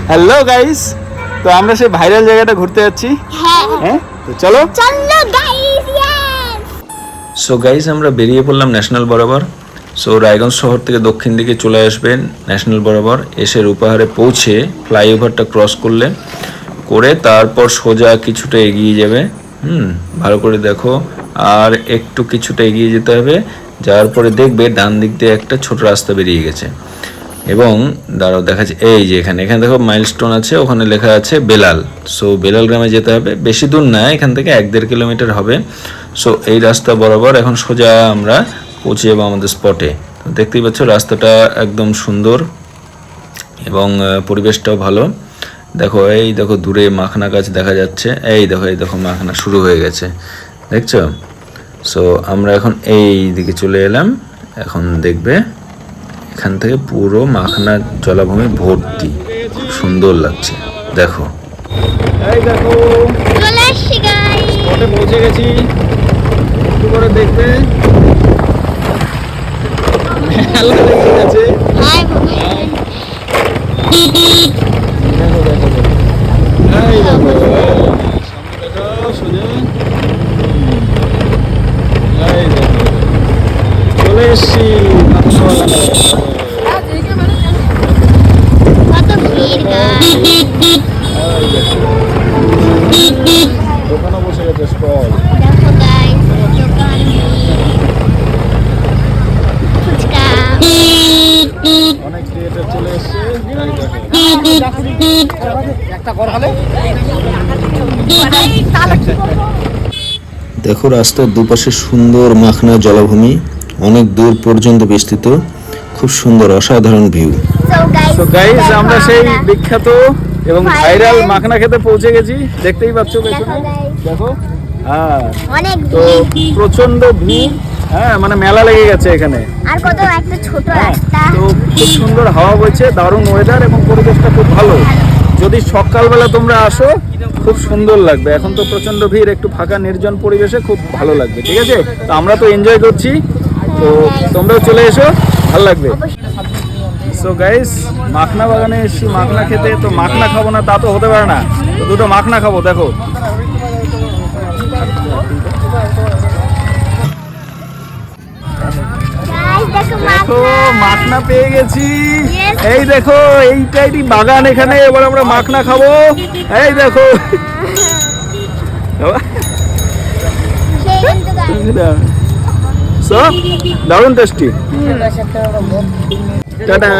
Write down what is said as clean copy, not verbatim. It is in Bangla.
হ্যালো গাইস, তো আমরা সেই ভাইরাল জায়গাটা ঘুরতে যাচ্ছি। হ্যাঁ, তো চলো গাইস। সো গাইস, আমরা বেরিয়ে পড়লাম ন্যাশনাল বরাবর। সো রায়গঞ্জ শহর থেকে দক্ষিণ দিকে চলে আসবেন ন্যাশনাল বরাবর, এসে রূপাহারে পৌঁছে ফ্লাইওভারটা ক্রস করে তারপর সোজা কিছুটা এগিয়ে যাবে। ভালো করে দেখো, আর একটু কিছুটা এগিয়ে যেতে হবে। যাওয়ার পরে দেখবে ডান দিক দিয়ে একটা ছোট রাস্তা বেরিয়ে গেছে, এবং দাঁড়াও দেখাচ্ছে, এই যে এখানে দেখো মাইলস্টোন আছে, ওখানে লেখা আছে বেলাল। সো বেলাল গ্রামে যেতে হবে, বেশি দূর না, এখান থেকে 1-1.5 কিলোমিটার হবে। সো এই রাস্তা বরাবর এখন সোজা আমরা পৌঁছে যাবো আমাদের স্পটে। দেখতেই পাচ্ছ রাস্তাটা একদম সুন্দর এবং পরিবেশটাও ভালো। দেখো, এই দেখো দূরে মাখনা গাছ দেখা যাচ্ছে, এই দেখো মাখনা শুরু হয়ে গেছে, দেখছো? সো আমরা এখন এই দিকে চলে এলাম। এখন দেখবে এখান থেকে পুরো মাখনা জলাভূমি ভর্তি, খুব সুন্দর লাগছে। দেখো, এই দেখো চলে আসছি গাইস, স্পটে পৌঁছে গেছি। একটু করে দেখবে মেলা লেগে গেছে। হাই দেখো দেখো দেখো, এই দেখো সামনে দেখো সোজা, এই দেখো চলে এসছি মাখনা বাগানে। কত ভিড় গাইস, দোকানও বসে গেছে, স্টল। দেখো গাইস দোকান ফুচকা অনেক ক্রিয়েটর চলে এসছে, দেখো রাস্তার দুপাশে সুন্দর মাখনা জলাভূমি, অনেক দূর পর্যন্ত বিস্তৃত, খুব সুন্দর অসাধারণ ভিউ। সো গাইস, আমরা সেই বিখ্যাত এবং ভাইরাল মাখনা খেতে পৌঁছে গেছি, দেখতেই পাচ্ছ পেছনে, দেখো। হ্যাঁ, অনেক তো প্রচন্ড ভিড়, হ্যাঁ মানে মেলা লেগে গেছে এখানে। আর কত একটা ছোট রাস্তা, তো খুব সুন্দর হাওয়া বইছে, দারুণ ওয়েদার এবং পরিবেশটা খুব ভালো। যদি সকালবেলা তোমরা আসো খুব সুন্দর লাগবে। এখন তো প্রচন্ড ভিড়, একটু ফাঁকা নির্জন পরিবেশে খুব ভালো লাগবে, ঠিক আছে? তো আমরা তো এনজয় করছি, তো তোমরাও চলে এসো, ভালো লাগবে। সো গাইস, মাখনা বাগানে এসেছি মাখনা খেতে, তো মাখনা খাবো না তা তো হতে পারে না, তো দুটো মাখনা খাবো। দেখো দেখো মাখনা পেয়ে গেছি, এই দেখো এইটাই বাগান এখানে, এবার আমরা মাখনা খাবো। এই দেখো দারুণ টেস্টি। টাটা।